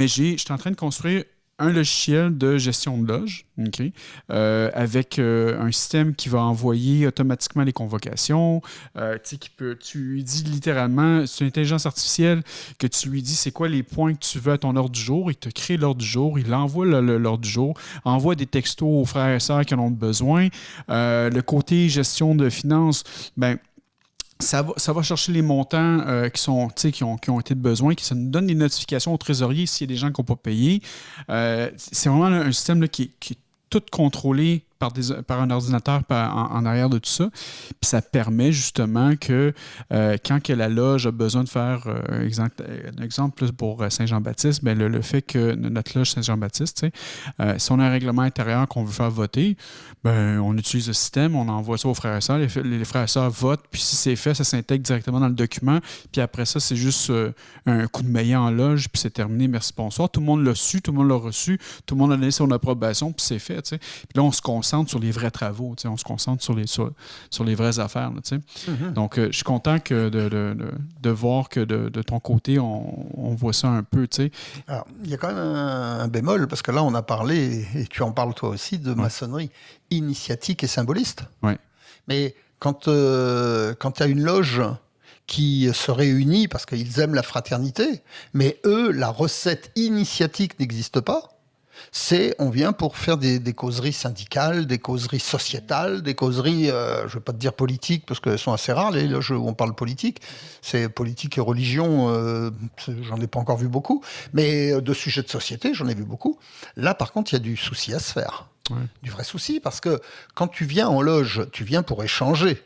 Mais je suis en train de construire un logiciel de gestion de loge, OK, avec un système qui va envoyer automatiquement les convocations, tu lui dis littéralement, c'est une intelligence artificielle que tu lui dis c'est quoi les points que tu veux à ton ordre du jour, il te crée l'ordre du jour, il envoie l'ordre du jour, envoie des textos aux frères et sœurs qui en ont besoin. Le côté gestion de finances, ben ça va chercher les montants qui ont été de besoin, ça nous donne des notifications au trésorier s'il y a des gens qui n'ont pas payé. C'est vraiment un système là, qui est tout contrôlé par un ordinateur en arrière de tout ça. Puis ça permet justement que quand que la loge a besoin de faire, un exemple là, pour Saint-Jean-Baptiste, ben le fait que notre loge Saint-Jean-Baptiste, si on a un règlement intérieur qu'on veut faire voter, ben, on utilise le système, on envoie ça aux frères et sœurs, les frères et sœurs votent, puis si c'est fait, ça s'intègre directement dans le document, puis après ça, c'est juste un coup de maillet en loge, puis c'est terminé, merci, bonsoir. Tout le monde l'a su, tout le monde l'a reçu, tout le monde a donné son approbation, puis c'est fait. T'sais. Puis là, on se concentre sur les vrais travaux, on se concentre sur les vraies affaires. Là, Donc, je suis content de voir que de ton côté, on voit ça un peu. Alors, il y a quand même un bémol, parce que là, on a parlé, et tu en parles toi aussi, de maçonnerie initiatique et symboliste. Ouais. Mais quand tu as une loge qui se réunit parce qu'ils aiment la fraternité, mais eux, la recette initiatique n'existe pas, on vient pour faire des causeries syndicales, des causeries sociétales, des causeries, je ne vais pas te dire politiques, parce qu'elles sont assez rares, les loges où on parle politique. C'est politique et religion, j'en ai pas encore vu beaucoup, mais de sujets de société, j'en ai vu beaucoup. Là, par contre, il y a du souci à se faire. Ouais. Du vrai souci, parce que quand tu viens en loge, tu viens pour échanger.